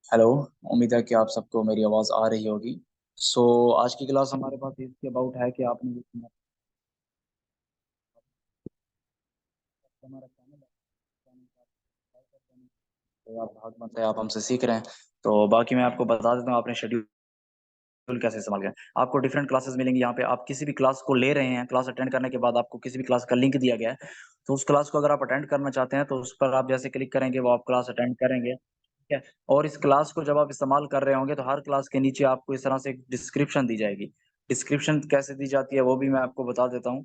Hello. उम्मीद है कि आप सबको मेरी आवाज़ आ रही होगी। सो आज की क्लास हमारे पास इसके अबाउट है कि आपने हमारा चैनल तो आप भाग मत है, आप हमसे सीख रहे हैं। तो बाकी मैं आपको बता देता हूँ आपने शेड्यूल कैसे इस्तेमाल किया। आपको डिफरेंट क्लासेस मिलेंगी यहाँ पे। आप किसी भी क्लास को ले रहे हैं, क्लास अटेंड करने के बाद आपको किसी भी क्लास का लिंक दिया गया है, तो उस क्लास को अगर आप अटेंड करना चाहते हैं तो उस पर आप जैसे क्लिक करेंगे वो आप क्लास अटेंड करेंगे। ठीक है। और इस क्लास को जब आप इस्तेमाल कर रहे होंगे तो हर क्लास के नीचे आपको इस तरह से एक डिस्क्रिप्शन दी जाएगी। डिस्क्रिप्शन कैसे दी जाती है वो भी मैं आपको बता देता हूँ।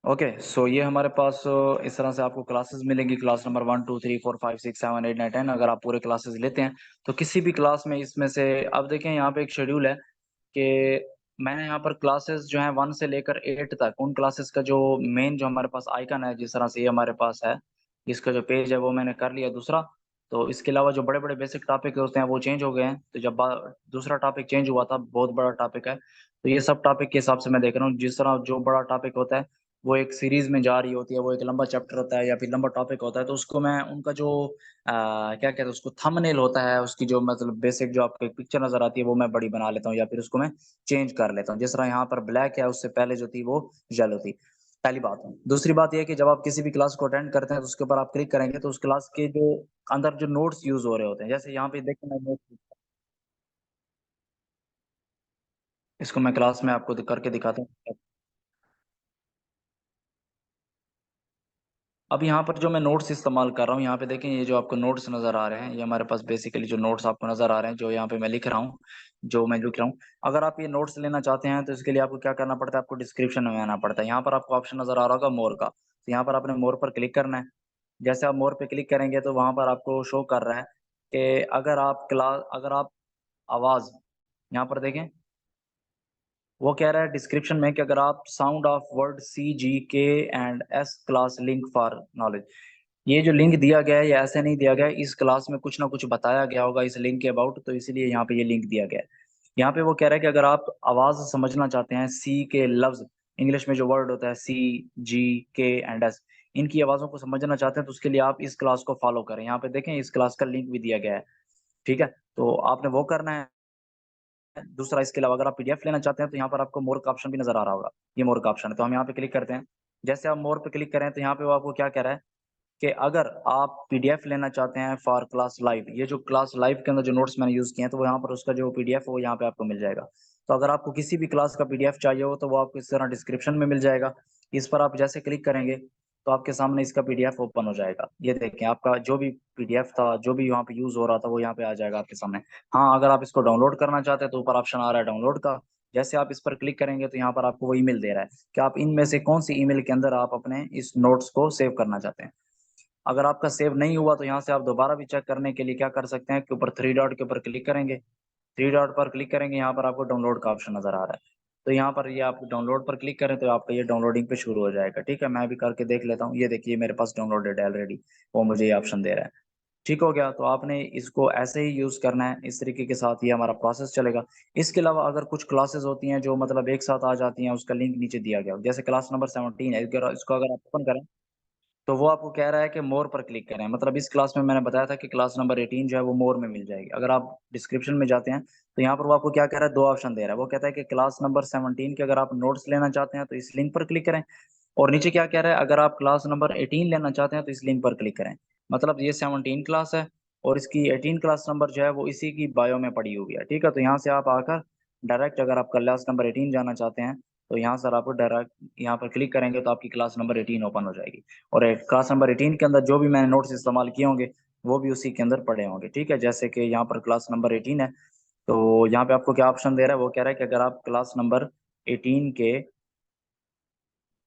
ओके, सो ये हमारे पास इस तरह से आपको क्लासेस मिलेंगी। Class number 1 2 3 4 5 6 7 8 9 10। अगर आप पूरे क्लासेस लेते हैं तो किसी भी क्लास में इसमें से अब देखें यहाँ पे एक शेड्यूल है कि मैंने यहाँ पर क्लासेस जो हैं 1 से लेकर 8 तक उन क्लासेस का जो मेन जो हमारे पास आइकन है, जिस तरह से ये हमारे पास है, इसका जो पेज है वो मैंने कर लिया दूसरा। तो इसके अलावा जो बड़े बड़े बेसिक टॉपिक होते हैं वो चेंज हो गए हैं। तो जब दूसरा टॉपिक चेंज हुआ था, बहुत बड़ा टॉपिक है, तो ये सब टॉपिक के हिसाब से मैं देख रहा हूँ। जिस तरह जो बड़ा टॉपिक होता है वो एक सीरीज में जा रही होती है, वो एक लंबा चैप्टर होता है या फिर लंबा टॉपिक होता है, तो उसको मैं उनका जो क्या कहते हैं उसको थंबनेल होता है, उसकी जो मतलब बेसिक जो आपको एक पिक्चर नजर आती है वो मैं बड़ी बना लेता हूँ या फिर उसको मैं चेंज कर लेता हूँ। जिस तरह यहाँ पर ब्लैक है, उससे पहले जो थी वो येलो थी। पहली बात है। दूसरी बात यह है कि जब आप किसी भी क्लास को अटेंड करते हैं तो उसके ऊपर आप क्लिक करेंगे तो उस क्लास के जो अंदर जो नोट्स यूज हो रहे होते हैं, जैसे यहाँ पे देखिए मैं नोट्स, इसको मैं क्लास में आपको करके दिखाता हूँ। अब यहाँ पर जो मैं नोट्स इस्तेमाल कर रहा हूँ, यहाँ पे देखें ये जो आपको नोट्स नज़र आ रहे हैं, ये हमारे पास बेसिकली जो नोट्स आपको नज़र आ रहे हैं, जो यहाँ पे मैं लिख रहा हूँ, जो मैं लिख रहा हूँ। अगर आप ये नोट्स लेना चाहते हैं तो इसके लिए आपको क्या करना पड़ता है, आपको डिस्क्रिप्शन में आना पड़ता है। यहाँ पर आपको ऑप्शन नज़र आ रहा होगा मोर का, तो यहाँ पर आपने मोर पर क्लिक करना है। जैसे आप मोर पे क्लिक करेंगे तो वहाँ पर आपको शो कर रहा है कि अगर आप आवाज़, यहाँ पर देखें, वो कह रहा है डिस्क्रिप्शन में कि अगर आप sound of word CGK&S class link for knowledge, ये जो लिंक दिया गया है ये ऐसे नहीं दिया गया है, इस क्लास में कुछ ना कुछ बताया गया होगा इस लिंक के अबाउट, तो इसलिए यहाँ पे ये लिंक दिया गया है। यहाँ पे वो कह रहा है कि अगर आप आवाज समझना चाहते हैं, सी के लफ्ज, इंग्लिश में जो वर्ड होता है CGK&S, इनकी आवाजों को समझना चाहते हैं तो उसके लिए आप इस क्लास को फॉलो करें। यहाँ पे देखें इस क्लास का लिंक भी दिया गया है। ठीक है। तो आपने वो करना है। दूसरा, इसके अलावा अगर आप PDF लेना चाहते हैं तो यहाँ पर आपको मोर का ऑप्शन भी नजर आ रहा होगा। ये मोर का ऑप्शन है, तो हम यहाँ पे क्लिक करते हैं। जैसे आप मोर पे क्लिक करें तो यहाँ पे वो आपको क्या कह रहा है कि अगर आप PDF लेना चाहते हैं फॉर क्लास लाइव, ये जो क्लास लाइव के अंदर जो नोट्स मैंने यूज किए हैं तो वो यहाँ पर उसका जो PDF है वो यहाँ पे आपको मिल जाएगा। तो अगर आपको किसी भी क्लास का PDF चाहिए हो तो वो आपको इस तरह डिस्क्रिप्शन में मिल जाएगा। इस पर आप जैसे क्लिक करेंगे तो आपके सामने इसका PDF ओपन हो जाएगा। ये देखें, आपका जो भी PDF था, जो भी यहाँ पे यूज हो रहा था, वो यहाँ पे आ जाएगा आपके सामने। हाँ, अगर आप इसको डाउनलोड करना चाहते हैं तो ऊपर ऑप्शन आ रहा है डाउनलोड का। जैसे आप इस पर क्लिक करेंगे तो यहाँ पर आपको वो ईमेल दे रहा है कि आप इनमें से कौन सी ईमेल के अंदर आप अपने इस नोट्स को सेव करना चाहते हैं। अगर आपका सेव नहीं हुआ तो यहाँ से आप दोबारा भी चेक करने के लिए क्या कर सकते हैं कि ऊपर थ्री डॉट के ऊपर क्लिक करेंगे। थ्री डॉट पर क्लिक करेंगे, यहाँ पर आपको डाउनलोड का ऑप्शन नजर आ रहा है, तो यहाँ पर ये आप डाउनलोड पर क्लिक करें तो आपका ये डाउनलोडिंग पे शुरू हो जाएगा। ठीक है, मैं भी करके देख लेता हूँ। ये देखिए मेरे पास डाउनलोडेड है ऑलरेडी, वो मुझे ये ऑप्शन दे रहा है। ठीक हो गया। तो आपने इसको ऐसे ही यूज करना है, इस तरीके के साथ ये हमारा प्रोसेस चलेगा। इसके अलावा अगर कुछ क्लासेस होती हैं जो मतलब एक साथ आ जाती हैं, उसका लिंक नीचे दिया गया हो, जैसे क्लास नंबर 17 है, इसको अगर आप ओपन करें तो वो आपको कह रहा है कि मोर पर क्लिक करें। मतलब इस क्लास में मैंने बताया था कि क्लास नंबर 18 जो है वो मोर में मिल जाएगी। अगर आप डिस्क्रिप्शन में जाते हैं तो यहाँ पर वो आपको क्या कह रहा है, दो ऑप्शन दे रहा है। वो कहता है कि क्लास नंबर 17 के अगर आप नोट्स लेना चाहते हैं तो इस लिंक पर क्लिक करें, और नीचे क्या कह रहा है, अगर आप क्लास नंबर 18 लेना चाहते हैं तो इस लिंक पर क्लिक करें। मतलब ये 17 क्लास है और इसकी 18 क्लास नंबर जो है वो इसी की बायो में पड़ी हुई है। ठीक है, तो यहाँ से आप आकर डायरेक्ट अगर आप क्लास नंबर 18 जाना चाहते हैं तो यहाँ सर आपको डायरेक्ट यहाँ पर क्लिक करेंगे तो आपकी क्लास नंबर 18 ओपन हो जाएगी। और क्लास नंबर 18 के अंदर जो भी मैंने नोट्स इस्तेमाल किए होंगे वो भी उसी के अंदर पड़े होंगे। ठीक है, जैसे कि यहाँ पर क्लास नंबर 18 है, तो यहाँ पे आपको क्या ऑप्शन दे रहा है, वो कह रहा है कि अगर आप क्लास नंबर 18 के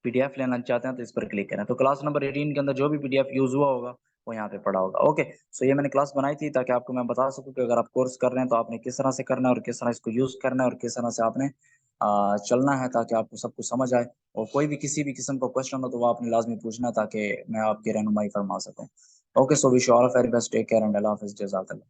PDF लेना चाहते हैं तो इस पर क्लिक करें। तो क्लास नंबर 18 के अंदर जो भी PDF यूज हुआ होगा वो यहाँ पे पड़ा होगा। ओके, सो ये मैंने क्लास बनाई थी ताकि आपको मैं बता सकूं कि अगर आप कोर्स कर रहे हैं तो आपने किस तरह से करना है और किस तरह इसको यूज करना है और किस तरह से आपने चलना है, ताकि आपको सब कुछ समझ आए। और कोई भी किसी भी किस्म का क्वेश्चन हो तो वो आपने लाजमी पूछना ताकि मैं आपकी रहनुमाई फरमा सकूँ। Okay, so wish you all of very best, take care and अल्लाह हाफिज़, जज़ाकल्लाह।